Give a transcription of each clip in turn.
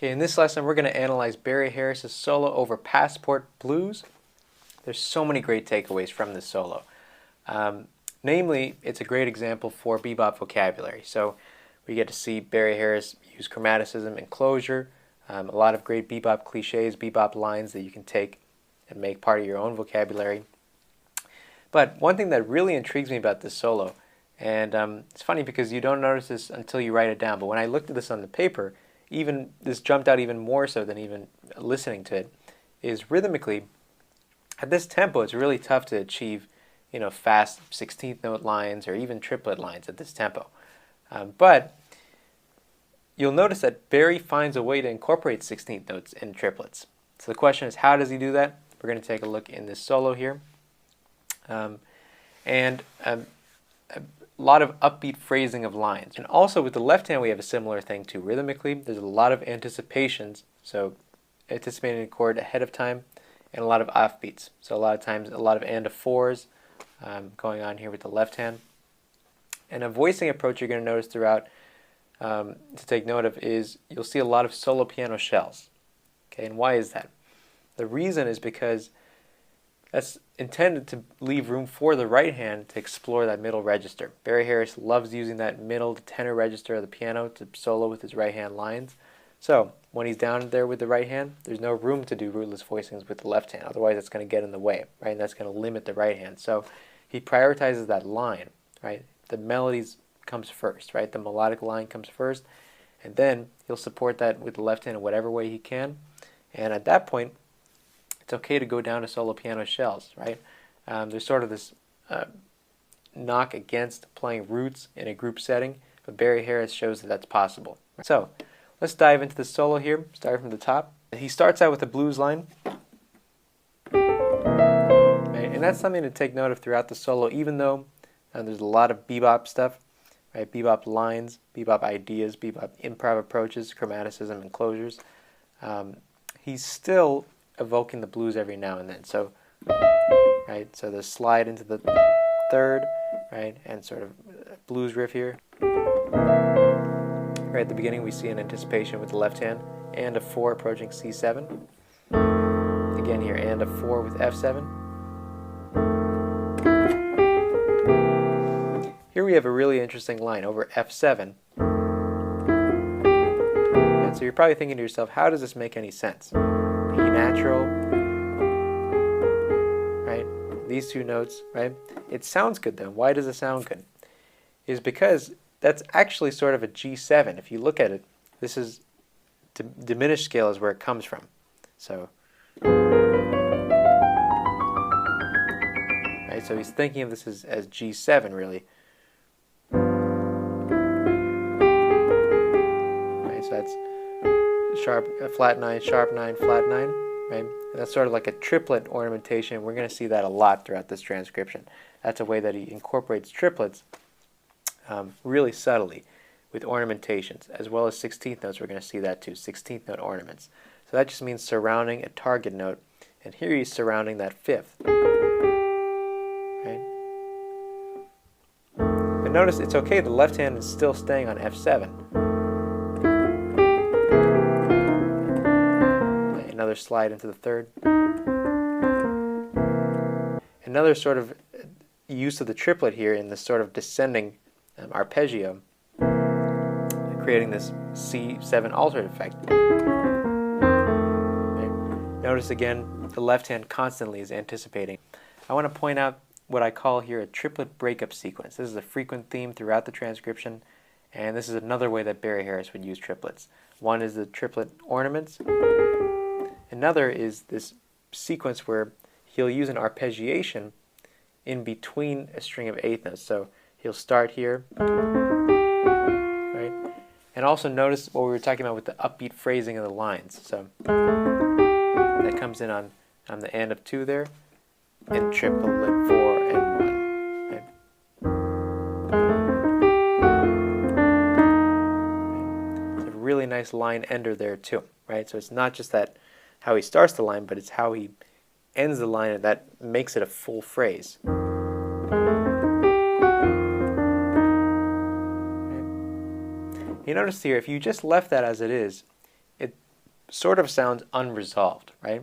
Okay, in this lesson we're going to analyze Barry Harris's solo over Passport Blues. There's so many great takeaways from this solo. Namely, it's a great example for bebop vocabulary. So we get to see Barry Harris use chromaticism and closure, a lot of great bebop cliches, bebop lines that you can take and make part of your own vocabulary. But one thing that really intrigues me about this solo, and it's funny because you don't notice this until you write it down, but when I looked at this on the paper, even this jumped out even more so than even listening to it, is rhythmically, at this tempo, it's really tough to achieve, fast 16th note lines or even triplet lines at this tempo. But you'll notice that Barry finds a way to incorporate 16th notes in triplets. So the question is, how does he do that? We're going to take a look in this solo here. A lot of upbeat phrasing of lines. And also with the left hand we have a similar thing too. Rhythmically, there's a lot of anticipations, so anticipating a chord ahead of time, and a lot of offbeats. So a lot of times a lot of and of fours going on here with the left hand. And a voicing approach you're going to notice throughout to take note of is you'll see a lot of solo piano shells. Okay, and why is that? The reason is because that's intended to leave room for the right hand to explore that middle register. Barry Harris loves using that middle to tenor register of the piano to solo with his right hand lines. So when he's down there with the right hand, there's no room to do rootless voicings with the left hand. Otherwise, it's going to get in the way, right? And that's going to limit the right hand. So he prioritizes that line, right? The melodies comes first, right? The melodic line comes first, and then he'll support that with the left hand in whatever way he can. And at that point, it's okay to go down to solo piano shells, right? There's sort of this knock against playing roots in a group setting, but Barry Harris shows that that's possible. So let's dive into the solo here, start from the top. He starts out with a blues line, right? And that's something to take note of throughout the solo, even though there's a lot of bebop stuff, right? Bebop lines, bebop ideas, bebop improv approaches, chromaticism and closures. He's still evoking the blues every now and then. So, right, so the slide into the third, right, and sort of blues riff here. Right at the beginning we see an anticipation with the left hand, and a 4 approaching C7. Again here, and a 4 with F7. Here we have a really interesting line over F7. And so you're probably thinking to yourself, how does this make any sense? E natural, right? These two notes, right? It sounds good though. Why does it sound good? Is because that's actually sort of a G7. If you look at it, this is diminished scale is where it comes from. So, right? So he's thinking of this as G7 really. Right? So that's sharp, flat 9, sharp 9, flat 9, right? And that's sort of like a triplet ornamentation. We're going to see that a lot throughout this transcription. That's a way that he incorporates triplets really subtly with ornamentations, as well as 16th notes. We're going to see that too, 16th note ornaments. So that just means surrounding a target note, and here he's surrounding that fifth, right? But notice it's okay, the left hand is still staying on F7. Another slide into the third. Another sort of use of the triplet here in this sort of descending arpeggio, creating this C7 altered effect. Okay. Notice again, the left hand constantly is anticipating. I want to point out what I call here a triplet breakup sequence. This is a frequent theme throughout the transcription, and this is another way that Barry Harris would use triplets. One is the triplet ornaments. Another is this sequence where he'll use an arpeggiation in between a string of eighth notes. So he'll start here, right? And also notice what we were talking about with the upbeat phrasing of the lines. So that comes in on the end of 2 there, and triplet 4 and 1. Right? It's a really nice line ender there too, right? So it's not just that how he starts the line, but it's how he ends the line, and that makes it a full phrase. You notice here, if you just left that as it is, sort of sounds unresolved, right?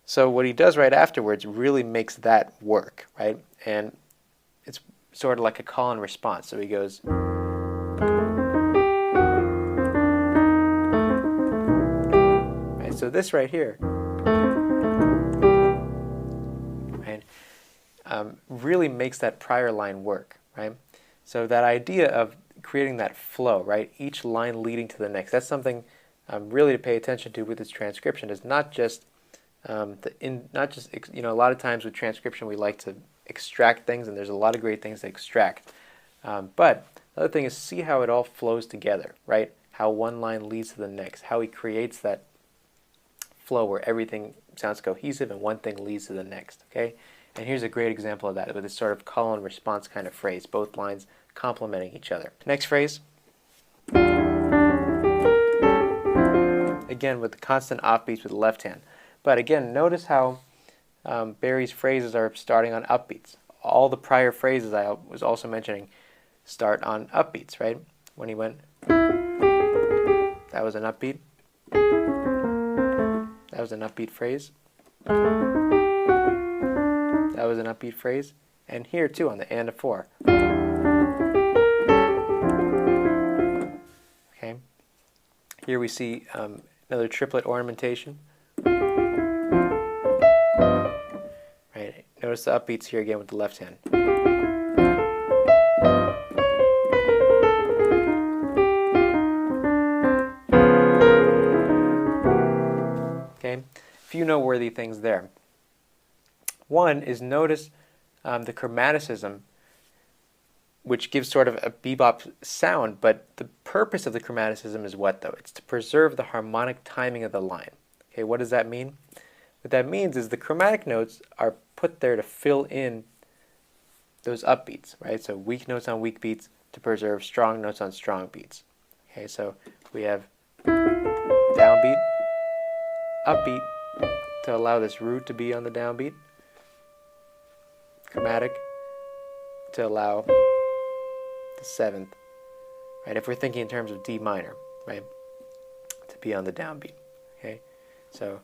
So what he does right afterwards really makes that work, right? And it's sort of like a call and response. So he goes, right? So this right here, right, really makes that prior line work, right? So that idea of creating that flow, right? Each line leading to the next. That's something really to pay attention to with this transcription. Is not just a lot of times with transcription we like to extract things, and there's a lot of great things to extract. But the other thing is see how it all flows together, right? How one line leads to the next. How he creates that flow where everything sounds cohesive and one thing leads to the next. Okay. And here's a great example of that with this sort of call and response kind of phrase. Both lines complementing each other. Next phrase. Again, with the constant offbeats with the left hand. But again, notice how Barry's phrases are starting on upbeats. All the prior phrases I was also mentioning start on upbeats, right? When he went, that was an upbeat. That was an upbeat phrase. That was an upbeat phrase. And here too on the and of 4. Okay. Here we see another triplet ornamentation. Right. Notice the upbeats here again with the left hand. Okay. A few noteworthy things there. One is notice the chromaticism, which gives sort of a bebop sound, but the purpose of the chromaticism is what, though? It's to preserve the harmonic timing of the line. Okay, what does that mean? What that means is the chromatic notes are put there to fill in those upbeats, right? So weak notes on weak beats to preserve strong notes on strong beats. Okay, so we have downbeat, upbeat to allow this root to be on the downbeat, chromatic to allow the 7th, right? If we're thinking in terms of D minor, right, to be on the downbeat. Okay, so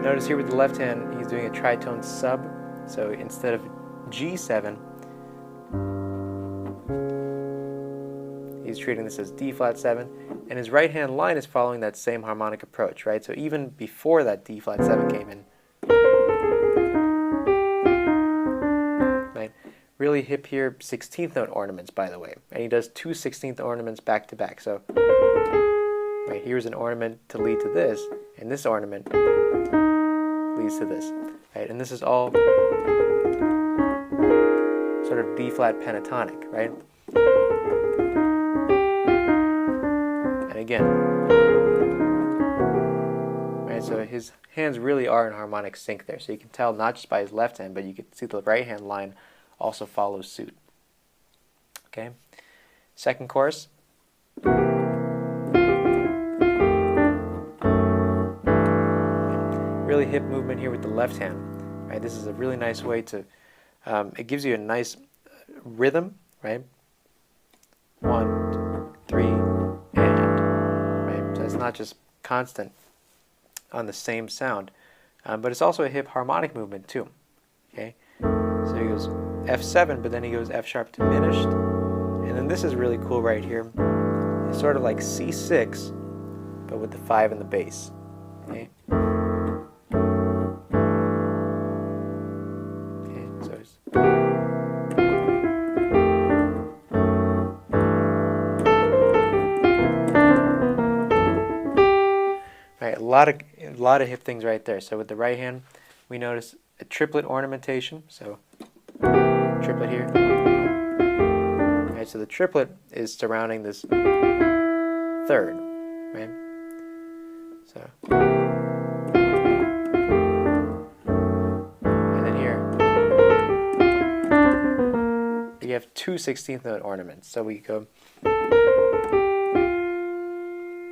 notice here with the left hand, he's doing a tritone sub. So instead of G7, he's treating this as D flat 7, and his right hand line is following that same harmonic approach, right? So even before that D flat 7 came in, right? Really hip here 16th note ornaments, by the way, and he does 2 16th ornaments back to back. So right here's an ornament to lead to this, and this ornament leads to this, right? And this is all sort of B flat pentatonic, right? And again, right? So his hands really are in harmonic sync there. So you can tell not just by his left hand, but you can see the right hand line also follows suit. Okay. Second chorus. Really hip movement here with the left hand. Right. This is a really nice way to. It gives you a nice rhythm, right? 1, 2, 3, and, right? So it's not just constant on the same sound, but it's also a hip harmonic movement too. Okay, so he goes F7, but then he goes F sharp diminished, and then this is really cool right here. It's sort of like C6, but with the 5 in the bass. Okay. Right, a lot of hip things right there. So with the right hand, we notice a triplet ornamentation. So triplet here. Right, so the triplet is surrounding this 3rd, right? So, and then here we have 2 16th note ornaments. So we go,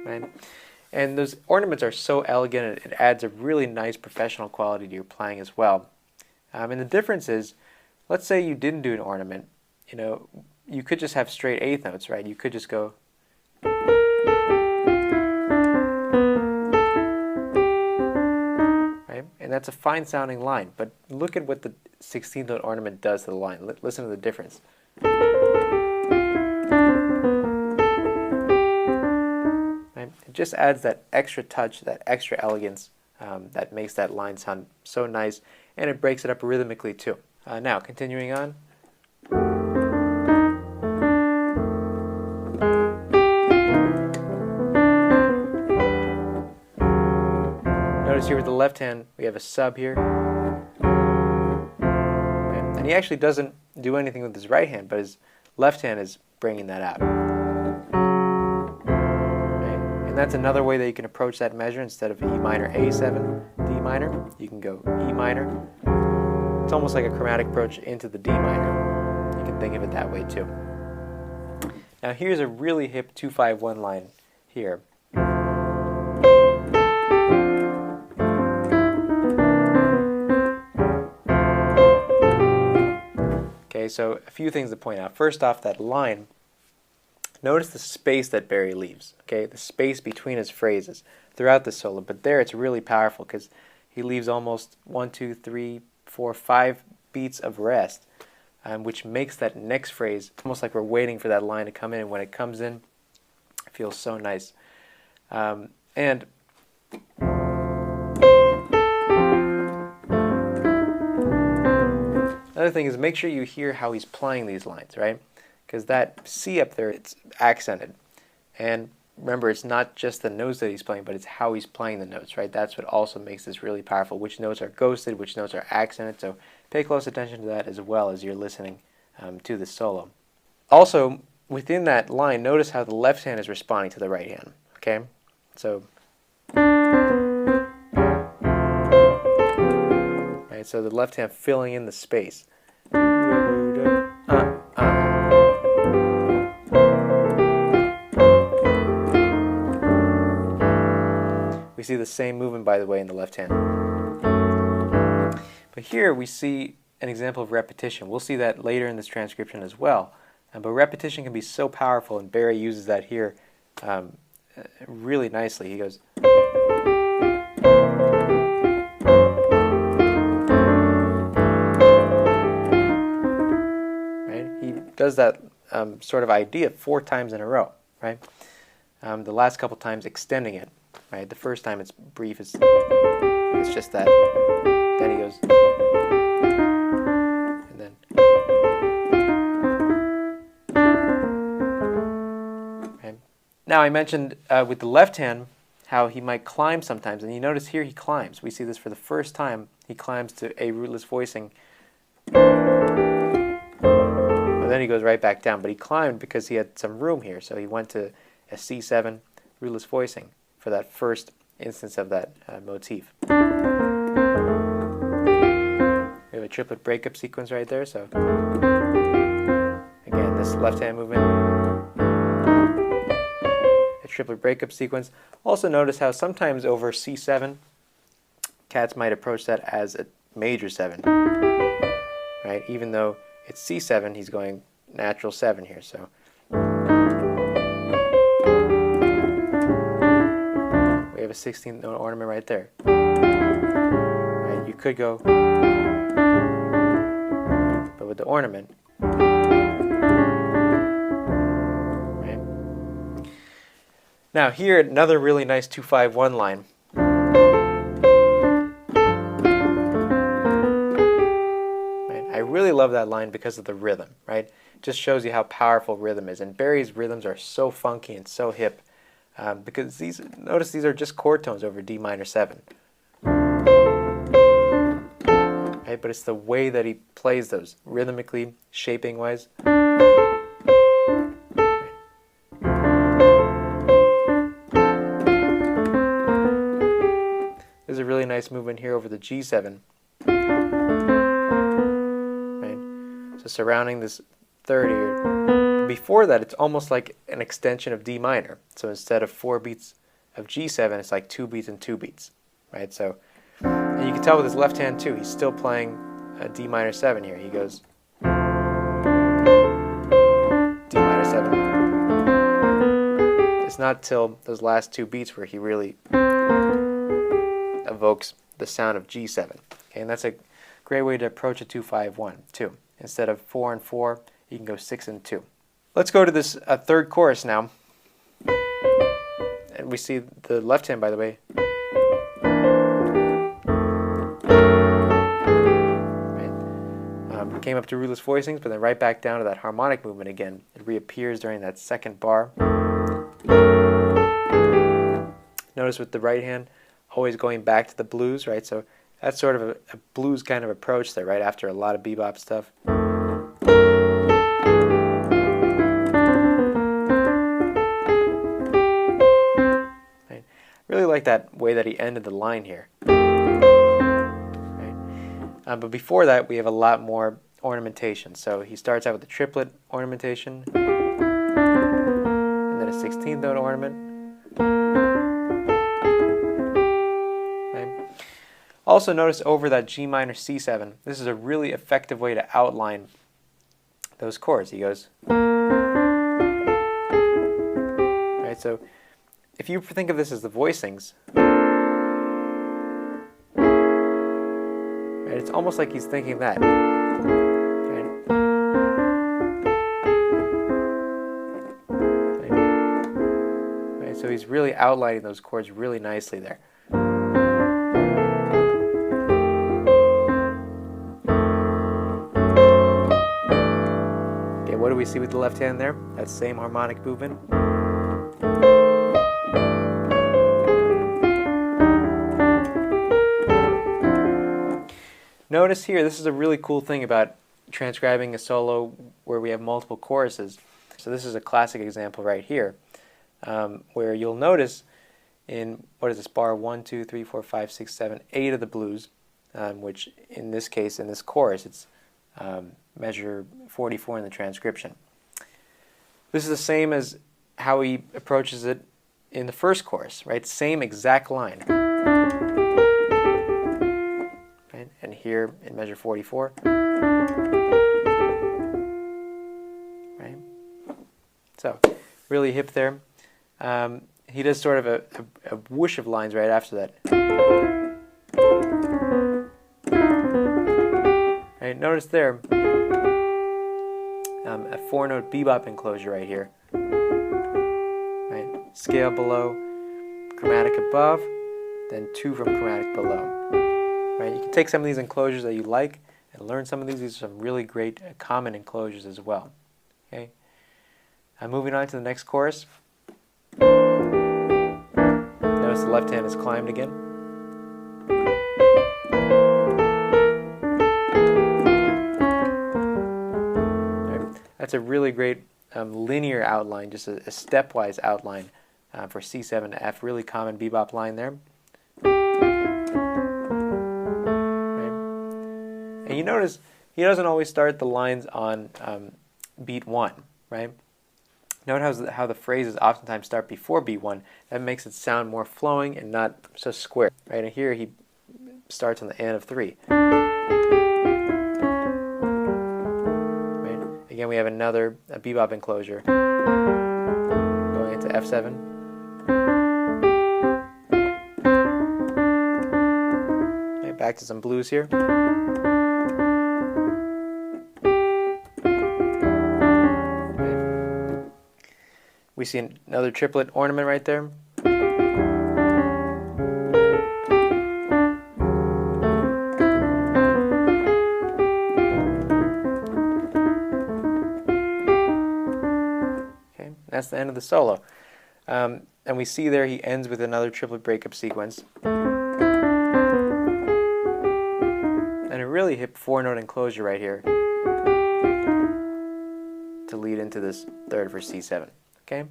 right? And those ornaments are so elegant, it adds a really nice professional quality to your playing as well. And the difference is, let's say you didn't do an ornament, you know, you could just have straight eighth notes, right? You could just go, right? And that's a fine sounding line, but look at what the 16th note ornament does to the line. Listen to the difference. Right? It just adds that extra touch, that extra elegance that makes that line sound so nice, and it breaks it up rhythmically too. Now, continuing on. Notice here with the left hand, we have a sub here. Right? And he actually doesn't do anything with his right hand, but his left hand is bringing that out. Right? And that's another way that you can approach that measure. Instead of E minor, A7, D minor, you can go E minor. It's almost like a chromatic approach into the D minor. You can think of it that way too. Now here's a really hip 2-5-1 line here. Okay, so a few things to point out. First off, that line, notice the space that Barry leaves, okay? The space between his phrases throughout the solo, but there it's really powerful because he leaves almost 1, 2, 3, 4, 5 beats of rest, which makes that next phrase almost like we're waiting for that line to come in, and when it comes in, it feels so nice. And another thing is make sure you hear how he's playing these lines, right? Because that C up there, it's accented. And remember, it's not just the notes that he's playing, but it's how he's playing the notes, right? That's what also makes this really powerful. Which notes are ghosted, which notes are accented. So pay close attention to that as well as you're listening to the solo. Also, within that line, notice how the left hand is responding to the right hand, okay? So, right, so the left hand filling in the space. We see the same movement, by the way, in the left hand. But here we see an example of repetition. We'll see that later in this transcription as well. But repetition can be so powerful, and Barry uses that here really nicely. He goes, right? He does that sort of idea 4 times in a row, right? The last couple times extending it. Right, the first time it's brief, it's just that. Then he goes, and then. Right. Now I mentioned with the left hand how he might climb sometimes, and you notice here he climbs. We see this for the first time. He climbs to a rootless voicing. But then he goes right back down. But he climbed because he had some room here, so he went to a C7 rootless voicing for that first instance of that motif. We have a triplet breakup sequence right there, so again, this left hand movement, a triplet breakup sequence. Also notice how sometimes over C7, cats might approach that as a major 7, right? Even though it's C7, he's going natural 7 here, so. We have a 16th note ornament right there. Right, you could go, but with the ornament, right? Now here, another really nice 2-5-1 line. Right? I really love that line because of the rhythm, right? It just shows you how powerful rhythm is. And Barry's rhythms are so funky and so hip. Because notice these are just chord tones over D minor 7. Right? But it's the way that he plays those, rhythmically, shaping wise. There's a really nice movement here over the G7. Right? So surrounding this third here. Before that, it's almost like an extension of D minor. So instead of 4 beats of G7, it's like 2 beats and 2 beats, right? So, and you can tell with his left hand too, he's still playing a D minor 7 here. He goes D minor 7. It's not till those last two beats where he really evokes the sound of G7. Okay, and that's a great way to approach a 2-5-1 too. Instead of 4 and 4, you can go 6 and 2. Let's go to this third chorus now. And we see the left hand, by the way. Right. Came up to rootless voicings, but then right back down to that harmonic movement again. It reappears during that second bar. Notice with the right hand, always going back to the blues, right? So that's sort of a blues kind of approach there, right? After a lot of bebop stuff. Right. Really like that way that he ended the line here. Right. But before that, we have a lot more ornamentation. So he starts out with the triplet ornamentation, and then a 16th note ornament. Also notice over that G minor C7, this is a really effective way to outline those chords. He goes, right, so if you think of this as the voicings, right, it's almost like he's thinking that. Right? Right, so he's really outlining those chords really nicely there. What do we see with the left hand there? That same harmonic movement. Notice here, this is a really cool thing about transcribing a solo where we have multiple choruses. So this is a classic example right here, where you'll notice in, what is this, bar 1, 2, 3, 4, 5, 6, 7, 8 of the blues, which in this case, in this chorus, it's measure 44 in the transcription. This is the same as how he approaches it in the first chorus, right? Same exact line. Right? And here in measure 44. Right? So, really hip there. He does sort of a whoosh of lines right after that. Right? Notice there, a 4-note bebop enclosure right here. Right? Scale below, chromatic above, then 2 from chromatic below. Right? You can take some of these enclosures that you like and learn some of these. These are some really great common enclosures as well. Okay. Moving on to the next chorus. Notice the left hand is climbed again. That's a really great linear outline, just a stepwise outline for C7 to F. Really common bebop line there. Right. And you notice he doesn't always start the lines on beat 1, right? Note how the phrases oftentimes start before beat 1. That makes it sound more flowing and not so square. Right. And here he starts on the and of 3. Again, we have another bebop enclosure going into F7. Okay, back to some blues here. Okay. We see another triplet ornament right there. That's the end of the solo. And we see there he ends with another triplet breakup sequence. And a really hip 4-note enclosure right here to lead into this third for C7. Okay?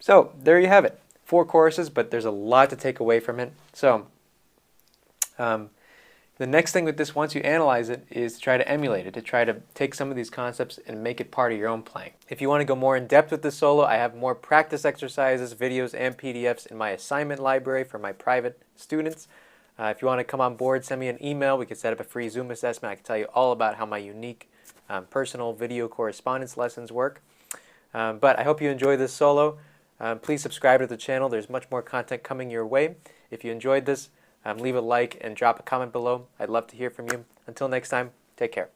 So, there you have it. 4 choruses, but there's a lot to take away from it. So, the next thing with this, once you analyze it, is to try to emulate it, to try to take some of these concepts and make it part of your own playing. If you want to go more in depth with this solo, I have more practice exercises, videos, and PDFs in my assignment library for my private students. If you want to come on board, send me an email. We can set up a free Zoom assessment. I can tell you all about how my unique personal video correspondence lessons work. But I hope you enjoy this solo. Please subscribe to the channel. There's much more content coming your way. If you enjoyed this, leave a like and drop a comment below. I'd love to hear from you. Until next time, take care.